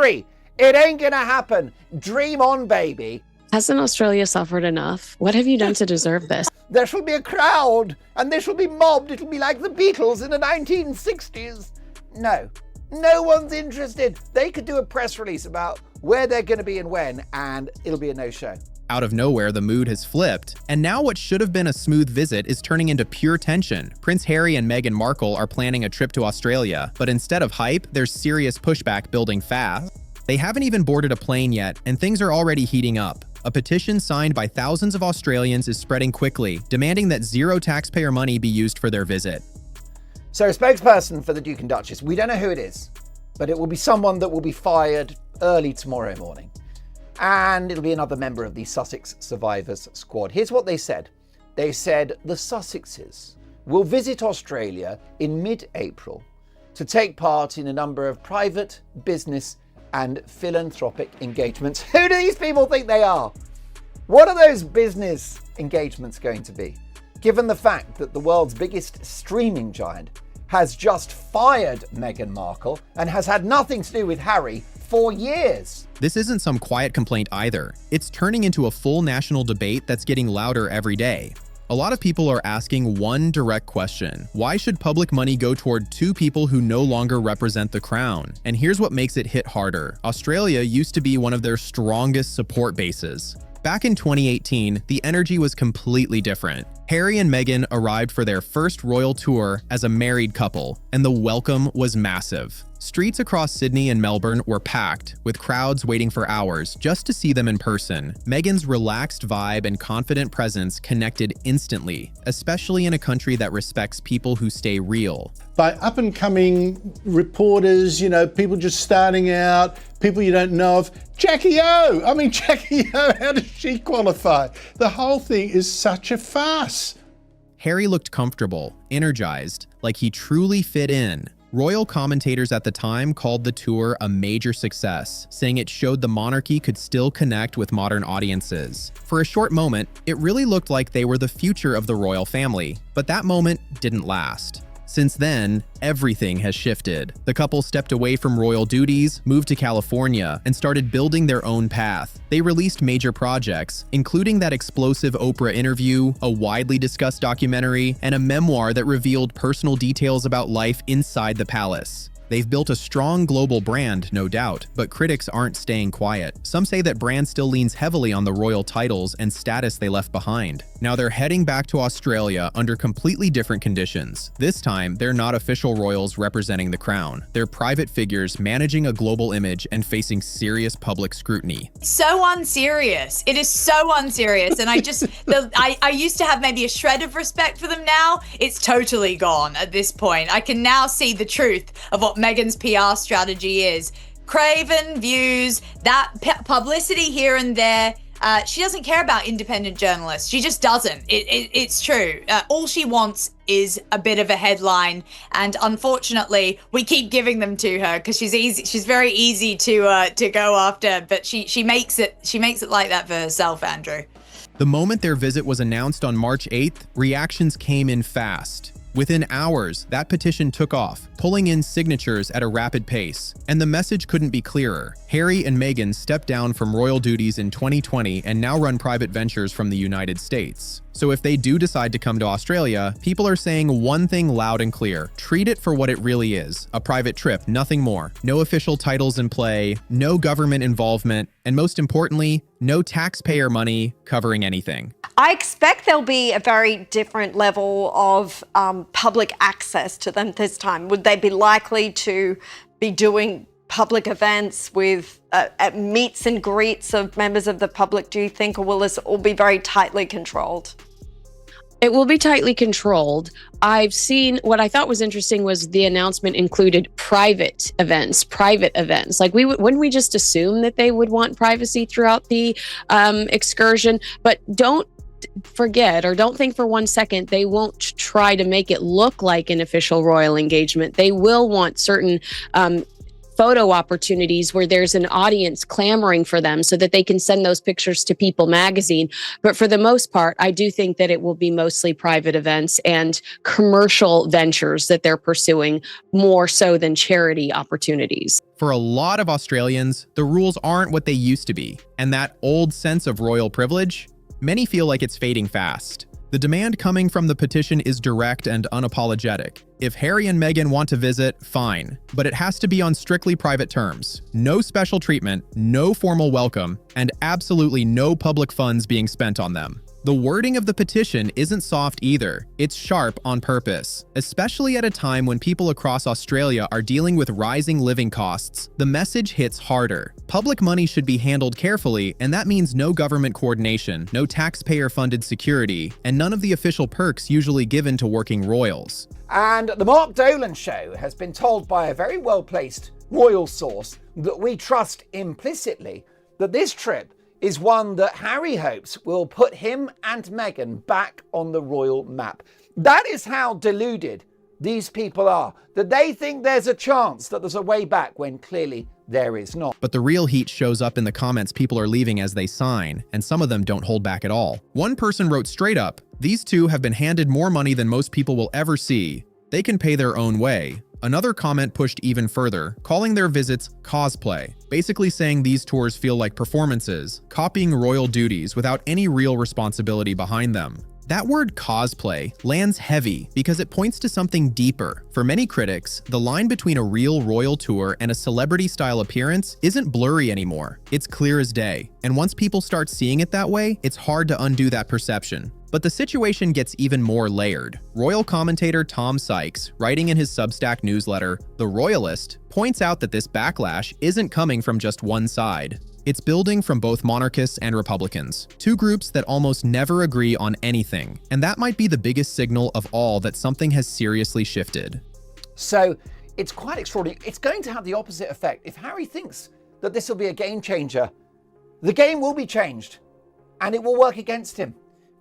Harry, it ain't gonna happen. Dream on, baby. Hasn't Australia suffered enough? What have you done to deserve this? There shall be a crowd, and they shall be mobbed. It'll be like the Beatles in the 1960s. No one's interested. They could do a press release about where they're going to be and when, and it'll be a no-show. Out of nowhere, the mood has flipped, and now what should have been a smooth visit is turning into pure tension. Prince Harry and Meghan Markle are planning a trip to Australia, but instead of hype, there's serious pushback building fast. They haven't even boarded a plane yet, and things are already heating up. A petition signed by thousands of Australians is spreading quickly, demanding that zero taxpayer money be used for their visit. So a spokesperson for the Duke and Duchess, we don't know who it is, but it will be someone that will be fired early tomorrow morning. And it'll be another member of the Sussex Survivors Squad. Here's what they said. They said the Sussexes will visit Australia in mid-April to take part in a number of private, business and philanthropic engagements. Who do these people think they are? What are those business engagements going to be? Given the fact that the world's biggest streaming giant has just fired Meghan Markle and has had nothing to do with Harry for years. This isn't some quiet complaint either. It's turning into a full national debate that's getting louder every day. A lot of people are asking one direct question. Why should public money go toward two people who no longer represent the crown? And here's what makes it hit harder. Australia used to be one of their strongest support bases. Back in 2018, the energy was completely different. Harry and Meghan arrived for their first royal tour as a married couple, and the welcome was massive. Streets across Sydney and Melbourne were packed, with crowds waiting for hours just to see them in person. Meghan's relaxed vibe and confident presence connected instantly, especially in a country that respects people who stay real. By up-and-coming reporters, people just starting out, people you don't know of. Jackie O! Jackie O, how does she qualify? The whole thing is such a farce. Harry looked comfortable, energized, like he truly fit in. Royal commentators at the time called the tour a major success, saying it showed the monarchy could still connect with modern audiences. For a short moment, it really looked like they were the future of the royal family, but that moment didn't last. Since then, everything has shifted. The couple stepped away from royal duties, moved to California, and started building their own path. They released major projects, including that explosive Oprah interview, a widely discussed documentary, and a memoir that revealed personal details about life inside the palace. They've built a strong global brand, no doubt, but critics aren't staying quiet. Some say that brand still leans heavily on the royal titles and status they left behind. Now they're heading back to Australia under completely different conditions. This time, they're not official royals representing the crown. They're private figures managing a global image and facing serious public scrutiny. So unserious. It is so unserious. And I used to have maybe a shred of respect for them. Now it's totally gone at this point. I can now see the truth of what Meghan's PR strategy is. Craven views, that publicity here and there. She doesn't care about independent journalists. She just doesn't. It's true. All she wants is a bit of a headline, and unfortunately, we keep giving them to her because she's easy. She's very easy to go after, but she makes it like that for herself, Andrew. The moment their visit was announced on March 8th, reactions came in fast. Within hours, that petition took off, pulling in signatures at a rapid pace. And the message couldn't be clearer. Harry and Meghan stepped down from royal duties in 2020 and now run private ventures from the United States. So if they do decide to come to Australia, people are saying one thing loud and clear. Treat it for what it really is, a private trip, nothing more. No official titles in play, no government involvement, and most importantly, no taxpayer money covering anything. I expect there'll be a very different level of public access to them this time. Would they be likely to be doing public events with meets and greets of members of the public, do you think, or will this all be very tightly controlled? It will be tightly controlled. I've seen, what I thought was interesting was the announcement included private events. Like wouldn't we just assume that they would want privacy throughout the excursion? But don't forget, or don't think for 1 second, they won't try to make it look like an official royal engagement. They will want certain photo opportunities where there's an audience clamoring for them so that they can send those pictures to People magazine. But for the most part, I do think that it will be mostly private events and commercial ventures that they're pursuing more so than charity opportunities. For a lot of Australians, the rules aren't what they used to be, and that old sense of royal privilege, many feel like it's fading fast. The demand coming from the petition is direct and unapologetic. If Harry and Meghan want to visit, fine, but it has to be on strictly private terms. No special treatment, no formal welcome, and absolutely no public funds being spent on them. The wording of the petition isn't soft either. It's sharp on purpose. Especially at a time when people across Australia are dealing with rising living costs, the message hits harder. Public money should be handled carefully, and that means no government coordination, no taxpayer-funded security, and none of the official perks usually given to working royals. And the Mark Dolan show has been told by a very well-placed royal source that we trust implicitly that this trip is one that Harry hopes will put him and Meghan back on the royal map. That is how deluded these people are, that they think there's a chance that there's a way back when clearly there is not. But the real heat shows up in the comments people are leaving as they sign, and some of them don't hold back at all. One person wrote straight up, "These two have been handed more money than most people will ever see. They can pay their own way." Another comment pushed even further, calling their visits cosplay, basically saying these tours feel like performances, copying royal duties without any real responsibility behind them. That word cosplay lands heavy because it points to something deeper. For many critics, the line between a real royal tour and a celebrity-style appearance isn't blurry anymore. It's clear as day. And once people start seeing it that way, it's hard to undo that perception. But the situation gets even more layered. Royal commentator Tom Sykes, writing in his Substack newsletter, The Royalist, points out that this backlash isn't coming from just one side. It's building from both monarchists and Republicans, two groups that almost never agree on anything, and that might be the biggest signal of all that something has seriously shifted. So it's quite extraordinary. It's going to have the opposite effect. If Harry thinks that this will be a game changer, the game will be changed, and it will work against him,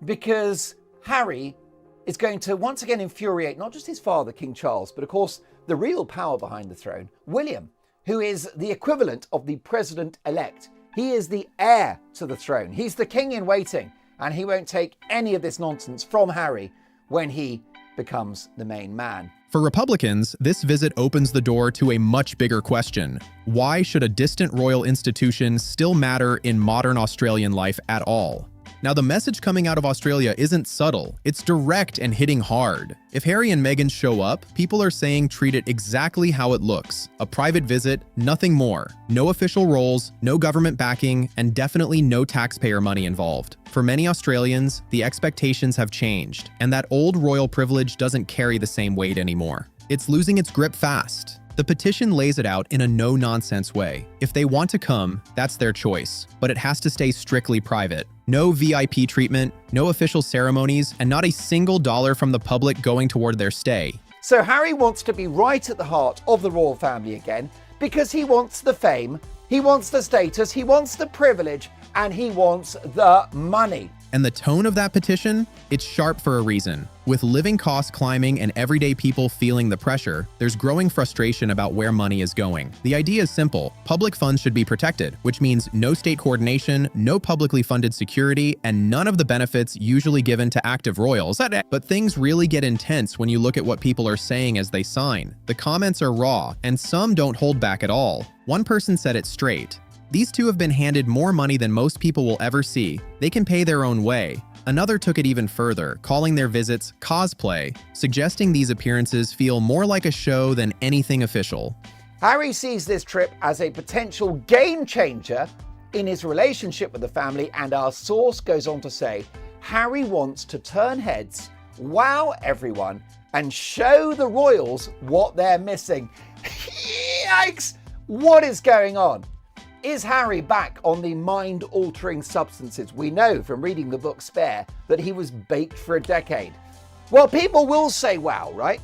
because Harry is going to once again infuriate not just his father, King Charles, but of course the real power behind the throne, William, who is the equivalent of the president-elect. He is the heir to the throne. He's the king in waiting, and he won't take any of this nonsense from Harry when he becomes the main man. For Republicans, this visit opens the door to a much bigger question. Why should a distant royal institution still matter in modern Australian life at all? Now, the message coming out of Australia isn't subtle, it's direct and hitting hard. If Harry and Meghan show up, people are saying treat it exactly how it looks. A private visit, nothing more. No official roles, no government backing, and definitely no taxpayer money involved. For many Australians, the expectations have changed, and that old royal privilege doesn't carry the same weight anymore. It's losing its grip fast. The petition lays it out in a no-nonsense way. If they want to come, that's their choice, but it has to stay strictly private. No VIP treatment, no official ceremonies, and not a single dollar from the public going toward their stay. So Harry wants to be right at the heart of the royal family again because he wants the fame, he wants the status, he wants the privilege, and he wants the money. And the tone of that petition? It's sharp for a reason. With living costs climbing and everyday people feeling the pressure, there's growing frustration about where money is going. The idea is simple. Public funds should be protected, which means no state coordination, no publicly funded security, and none of the benefits usually given to active royals. But things really get intense when you look at what people are saying as they sign. The comments are raw, and some don't hold back at all. One person said it straight. These two have been handed more money than most people will ever see. They can pay their own way. Another took it even further, calling their visits cosplay, suggesting these appearances feel more like a show than anything official. Harry sees this trip as a potential game changer in his relationship with the family, and our source goes on to say, Harry wants to turn heads, wow everyone, and show the royals what they're missing. Yikes! What is going on? Is Harry back on the mind-altering substances? We know from reading the book Spare that he was baked for a decade. Well, people will say wow, right?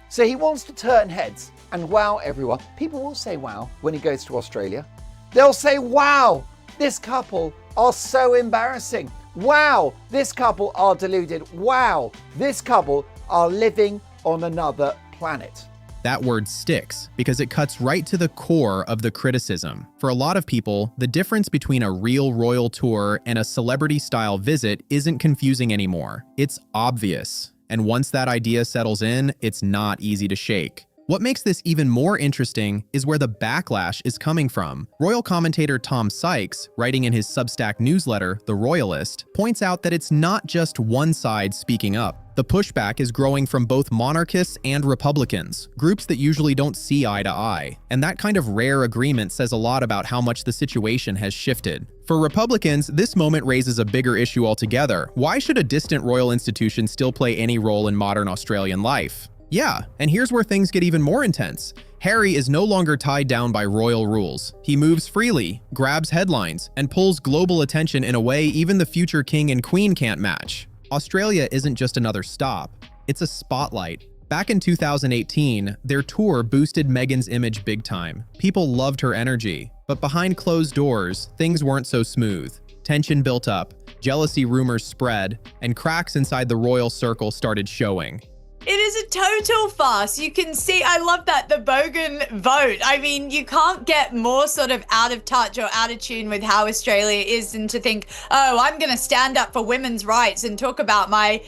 So he wants to turn heads and wow everyone. People will say wow when he goes to Australia. They'll say, wow, this couple are so embarrassing. Wow, this couple are deluded. Wow, this couple are living on another planet. That word sticks because it cuts right to the core of the criticism. For a lot of people, the difference between a real royal tour and a celebrity-style visit isn't confusing anymore. It's obvious. And once that idea settles in, it's not easy to shake. What makes this even more interesting is where the backlash is coming from. Royal commentator Tom Sykes, writing in his Substack newsletter, The Royalist, points out that it's not just one side speaking up. The pushback is growing from both monarchists and Republicans, groups that usually don't see eye to eye. And that kind of rare agreement says a lot about how much the situation has shifted. For Republicans, this moment raises a bigger issue altogether. Why should a distant royal institution still play any role in modern Australian life? Yeah, and here's where things get even more intense. Harry is no longer tied down by royal rules. He moves freely, grabs headlines, and pulls global attention in a way even the future king and queen can't match. Australia isn't just another stop, it's a spotlight. Back in 2018, their tour boosted Meghan's image big time. People loved her energy, but behind closed doors, things weren't so smooth. Tension built up, jealousy rumors spread, and cracks inside the royal circle started showing. It is a total farce. You can see, I love that, the Bogan vote. I mean, you can't get more sort of out of touch or out of tune with how Australia is than to think, oh, I'm going to stand up for women's rights and talk about my,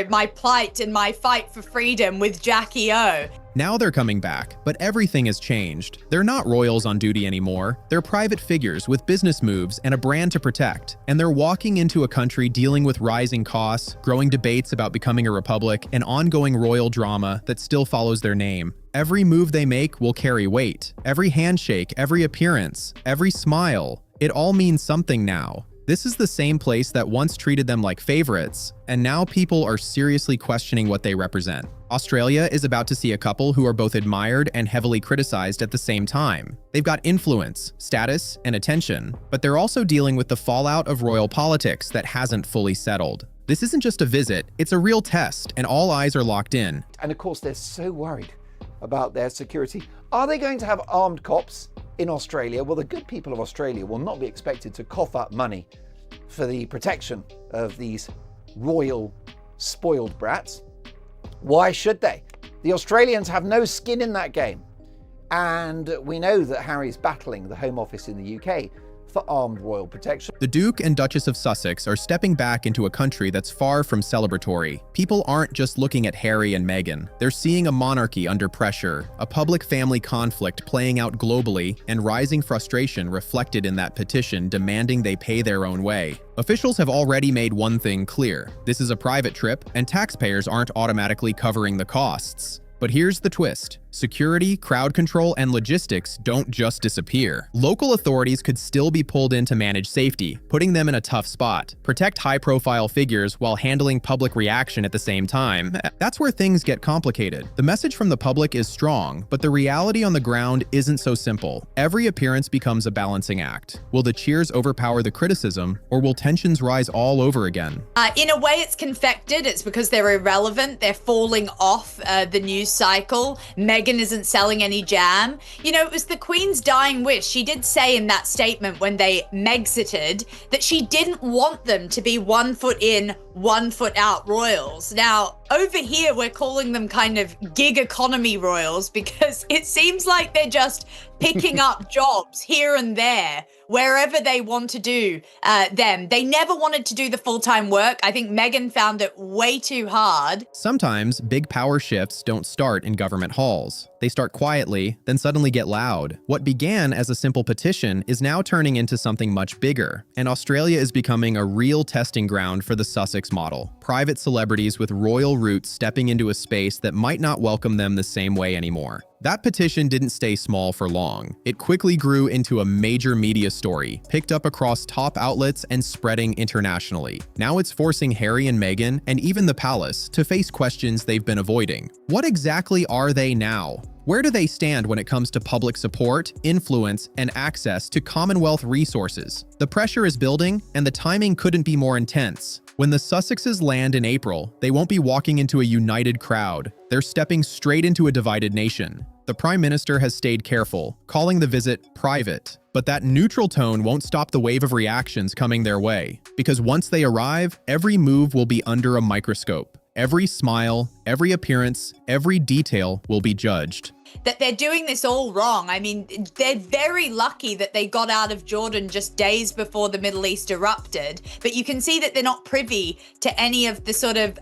my plight and my fight for freedom with Jackie O. Now they're coming back, but everything has changed. They're not royals on duty anymore. They're private figures with business moves and a brand to protect. And they're walking into a country dealing with rising costs, growing debates about becoming a republic, and ongoing royal drama that still follows their name. Every move they make will carry weight. Every handshake, every appearance, every smile. It all means something now. This is the same place that once treated them like favorites, and now people are seriously questioning what they represent. Australia is about to see a couple who are both admired and heavily criticized at the same time. They've got influence, status, and attention, but they're also dealing with the fallout of royal politics that hasn't fully settled. This isn't just a visit, it's a real test, and all eyes are locked in. And of course, they're so worried about their security. Are they going to have armed cops in Australia? Well, the good people of Australia will not be expected to cough up money for the protection of these royal spoiled brats. Why should they? The Australians have no skin in that game. And we know that Harry's battling the Home Office in the UK for armed royal protection. The Duke and Duchess of Sussex are stepping back into a country that's far from celebratory. People aren't just looking at Harry and Meghan. They're seeing a monarchy under pressure, a public family conflict playing out globally, and rising frustration reflected in that petition demanding they pay their own way. Officials have already made one thing clear. This is a private trip, and taxpayers aren't automatically covering the costs. But here's the twist. Security, crowd control, and logistics don't just disappear. Local authorities could still be pulled in to manage safety, putting them in a tough spot. Protect high-profile figures while handling public reaction at the same time. That's where things get complicated. The message from the public is strong, but the reality on the ground isn't so simple. Every appearance becomes a balancing act. Will the cheers overpower the criticism, or will tensions rise all over again? In a way, it's confected. It's because they're irrelevant. They're falling off the news cycle. Meghan isn't selling any jam. It was the Queen's dying wish. She did say in that statement when they Mexited that she didn't want them to be 1 foot in, 1 foot out royals. Now, over here, we're calling them kind of gig economy royals because it seems like they're just picking up jobs here and there, wherever they want to do them. They never wanted to do the full-time work. I think Meghan found it way too hard. Sometimes big power shifts don't start in government halls. They start quietly, then suddenly get loud. What began as a simple petition is now turning into something much bigger, and Australia is becoming a real testing ground for the Sussex model. Private celebrities with royal roots stepping into a space that might not welcome them the same way anymore. That petition didn't stay small for long. It quickly grew into a major media story, picked up across top outlets and spreading internationally. Now it's forcing Harry and Meghan, and even the palace, to face questions they've been avoiding. What exactly are they now? Where do they stand when it comes to public support, influence, and access to Commonwealth resources? The pressure is building, and the timing couldn't be more intense. When the Sussexes land in April, they won't be walking into a united crowd. They're stepping straight into a divided nation. The Prime Minister has stayed careful, calling the visit private. But that neutral tone won't stop the wave of reactions coming their way. Because once they arrive, every move will be under a microscope. Every smile, every appearance, every detail will be judged. that they're doing this all wrong. I mean, they're very lucky that they got out of Jordan just days before the Middle East erupted, but you can see that they're not privy to any of the sort of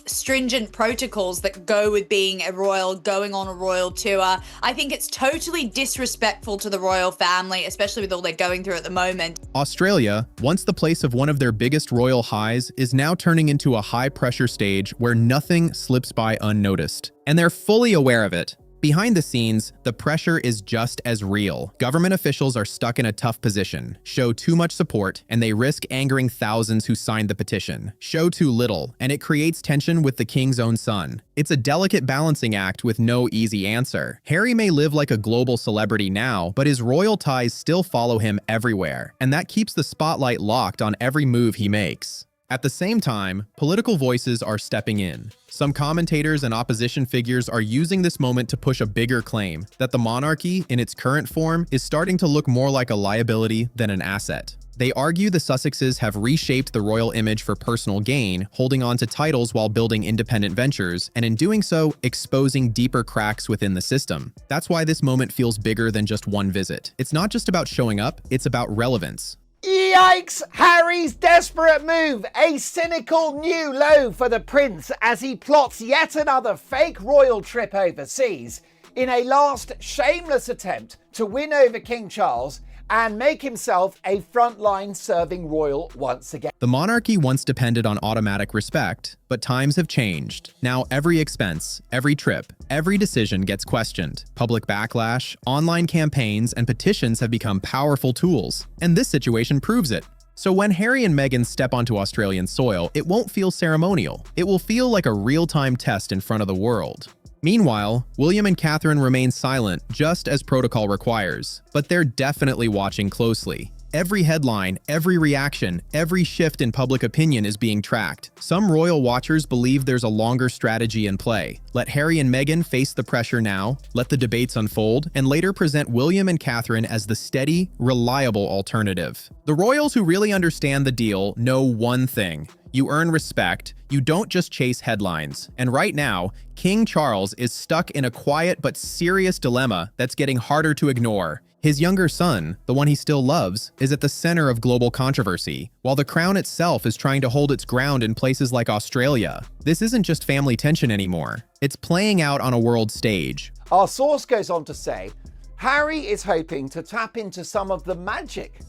stringent protocols that go with being a royal, going on a royal tour. I think it's totally disrespectful to the royal family, especially with all they're going through at the moment. Australia, once the place of one of their biggest royal highs, is now turning into a high-pressure stage where nothing slips by unnoticed. And they're fully aware of it. Behind the scenes, the pressure is just as real. Government officials are stuck in a tough position, show too much support, and they risk angering thousands who signed the petition. Show too little, and it creates tension with the king's own son. It's a delicate balancing act with no easy answer. Harry may live like a global celebrity now, but his royal ties still follow him everywhere, and that keeps the spotlight locked on every move he makes. At the same time, political voices are stepping in. Some commentators and opposition figures are using this moment to push a bigger claim that the monarchy, in its current form, is starting to look more like a liability than an asset. They argue the Sussexes have reshaped the royal image for personal gain, holding on to titles while building independent ventures, and in doing so, exposing deeper cracks within the system. That's why this moment feels bigger than just one visit. It's not just about showing up, it's about relevance. Yikes! Harry's desperate move, a cynical new low for the prince as he plots yet another fake royal trip overseas in a last shameless attempt to win over King Charles and make himself a frontline serving royal once again. The monarchy once depended on automatic respect, but times have changed. Now every expense, every trip, every decision gets questioned. Public backlash, online campaigns, and petitions have become powerful tools, and this situation proves it. So when Harry and Meghan step onto Australian soil, it won't feel ceremonial. It will feel like a real-time test in front of the world. Meanwhile, William and Catherine remain silent, just as protocol requires, but they're definitely watching closely. Every headline, every reaction, every shift in public opinion is being tracked. Some royal watchers believe there's a longer strategy in play. Let Harry and Meghan face the pressure now, let the debates unfold, and later present William and Catherine as the steady, reliable alternative. The royals who really understand the deal know one thing. You earn respect, you don't just chase headlines. And right now, King Charles is stuck in a quiet but serious dilemma that's getting harder to ignore. His younger son, the one he still loves, is at the center of global controversy, while the crown itself is trying to hold its ground in places like Australia. This isn't just family tension anymore. It's playing out on a world stage. Our source goes on to say, Harry is hoping to tap into some of the magic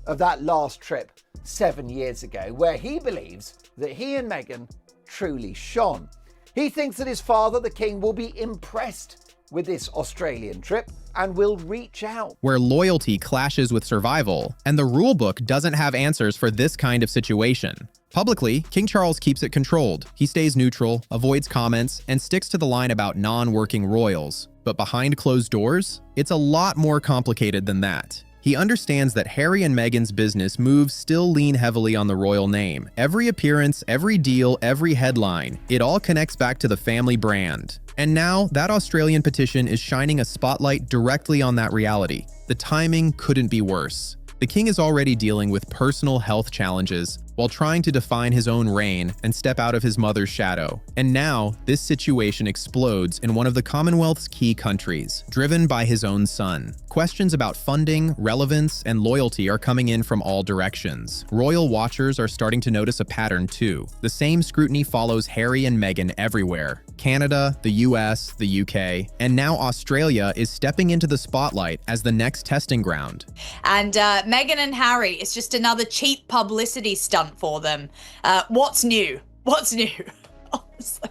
of that last trip 7 years ago, where he believes that he and Meghan truly shone. He thinks that his father, the king, will be impressed with this Australian trip and will reach out. Where loyalty clashes with survival, and the rulebook doesn't have answers for this kind of situation. Publicly, King Charles keeps it controlled. He stays neutral, avoids comments, and sticks to the line about non-working royals. But behind closed doors, it's a lot more complicated than that. He understands that Harry and Meghan's business moves still lean heavily on the royal name. Every appearance, every deal, every headline, it all connects back to the family brand. And now, that Australian petition is shining a spotlight directly on that reality. The timing couldn't be worse. The king is already dealing with personal health challenges while trying to define his own reign and step out of his mother's shadow. And now, this situation explodes in one of the Commonwealth's key countries, driven by his own son. Questions about funding, relevance, and loyalty are coming in from all directions. Royal watchers are starting to notice a pattern too. The same scrutiny follows Harry and Meghan everywhere. Canada, the US, the UK, and now Australia is stepping into the spotlight as the next testing ground. And Meghan and Harry, it's just another cheap publicity stunt for them. What's new? What's new? Honestly.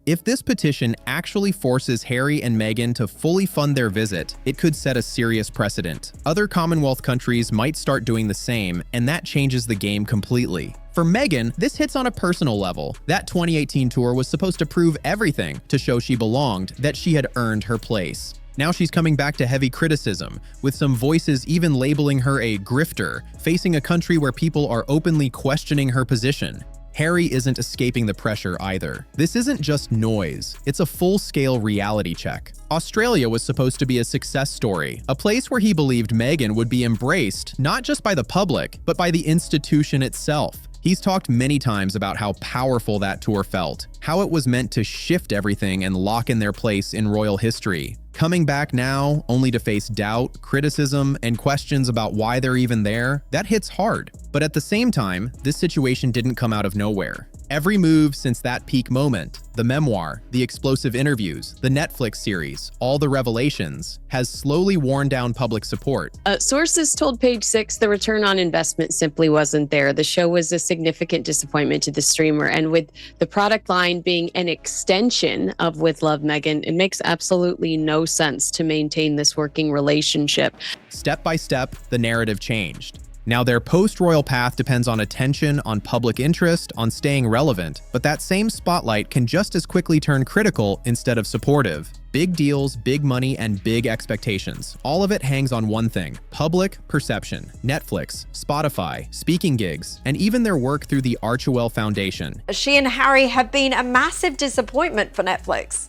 If this petition actually forces Harry and Meghan to fully fund their visit, it could set a serious precedent. Other Commonwealth countries might start doing the same, and that changes the game completely. For Meghan, this hits on a personal level. That 2018 tour was supposed to prove everything, to show she belonged, that she had earned her place. Now she's coming back to heavy criticism, with some voices even labeling her a grifter, facing a country where people are openly questioning her position. Harry isn't escaping the pressure either. This isn't just noise, it's a full-scale reality check. Australia was supposed to be a success story, a place where he believed Meghan would be embraced not just by the public, but by the institution itself. He's talked many times about how powerful that tour felt, how it was meant to shift everything and lock in their place in royal history. Coming back now, only to face doubt, criticism, and questions about why they're even there, that hits hard. But at the same time, this situation didn't come out of nowhere. Every move since that peak moment, the memoir, the explosive interviews, the Netflix series, all the revelations, has slowly worn down public support. Sources told Page Six the return on investment simply wasn't there. The show was a significant disappointment to the streamer, and with the product line being an extension of With Love Meghan, it makes absolutely no sense to maintain this working relationship. Step by step, the narrative changed. Now, their post-royal path depends on attention, on public interest, on staying relevant, but that same spotlight can just as quickly turn critical instead of supportive. Big deals, big money, and big expectations. All of it hangs on one thing: public perception. Netflix, Spotify, speaking gigs, and even their work through the Archewell Foundation. She and Harry have been a massive disappointment for Netflix.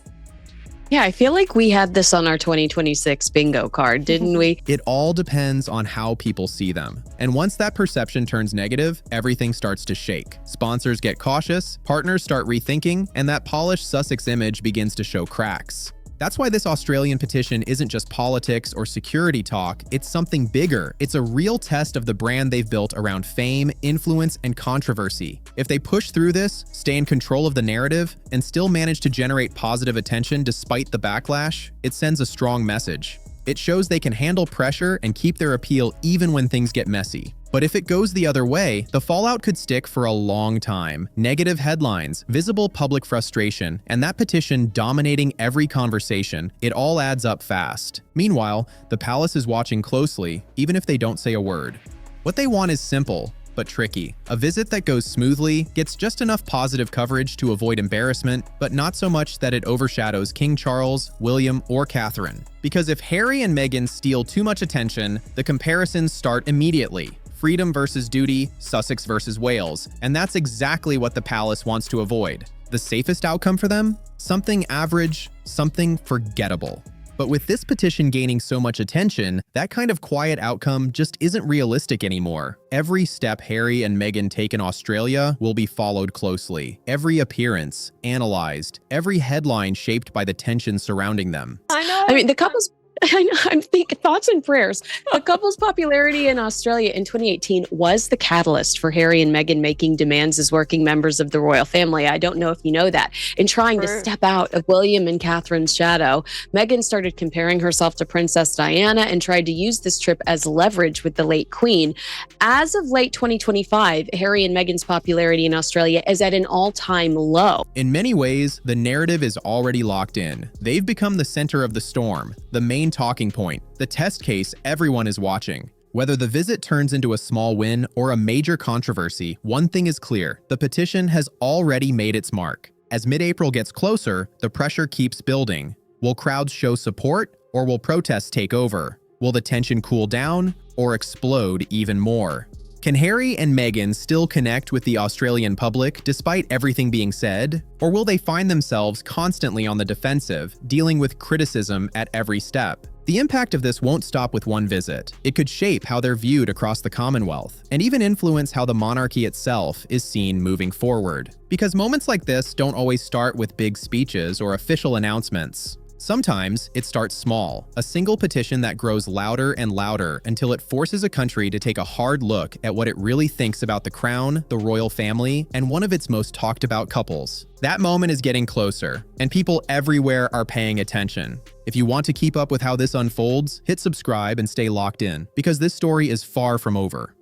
Yeah, I feel like we had this on our 2026 bingo card, didn't we? It all depends on how people see them. And once that perception turns negative, everything starts to shake. Sponsors get cautious, partners start rethinking, and that polished Sussex image begins to show cracks. That's why this Australian petition isn't just politics or security talk, it's something bigger. It's a real test of the brand they've built around fame, influence, and controversy. If they push through this, stay in control of the narrative, and still manage to generate positive attention despite the backlash, it sends a strong message. It shows they can handle pressure and keep their appeal even when things get messy. But if it goes the other way, the fallout could stick for a long time. Negative headlines, visible public frustration, and that petition dominating every conversation, it all adds up fast. Meanwhile, the palace is watching closely, even if they don't say a word. What they want is simple, but tricky. A visit that goes smoothly, gets just enough positive coverage to avoid embarrassment, but not so much that it overshadows King Charles, William, or Catherine. Because if Harry and Meghan steal too much attention, the comparisons start immediately. Freedom versus duty, Sussex versus Wales, and that's exactly what the palace wants to avoid. The safest outcome for them? Something average, something forgettable. But with this petition gaining so much attention, that kind of quiet outcome just isn't realistic anymore. Every step Harry and Meghan take in Australia will be followed closely. Every appearance analyzed, every headline shaped by the tension surrounding them. I know. I mean, the couple's I'm thinking thoughts and prayers. The couple's popularity in Australia in 2018 was the catalyst for Harry and Meghan making demands as working members of the royal family. I don't know if you know that. In trying to step out of William and Catherine's shadow, Meghan started comparing herself to Princess Diana and tried to use this trip as leverage with the late Queen. As of late 2025, Harry and Meghan's popularity in Australia is at an all-time low. In many ways, the narrative is already locked in. They've become the center of the storm, the main talking point, the test case everyone is watching. Whether the visit turns into a small win or a major controversy, one thing is clear: the petition has already made its mark. As mid-April gets closer, the pressure keeps building. Will crowds show support, or will protests take over? Will the tension cool down or explode even more? Can Harry and Meghan still connect with the Australian public despite everything being said? Or will they find themselves constantly on the defensive, dealing with criticism at every step? The impact of this won't stop with one visit. It could shape how they're viewed across the Commonwealth, and even influence how the monarchy itself is seen moving forward. Because moments like this don't always start with big speeches or official announcements. Sometimes it starts small, a single petition that grows louder and louder until it forces a country to take a hard look at what it really thinks about the crown, the royal family, and one of its most talked about couples. That moment is getting closer, and people everywhere are paying attention. If you want to keep up with how this unfolds, hit subscribe and stay locked in, because this story is far from over.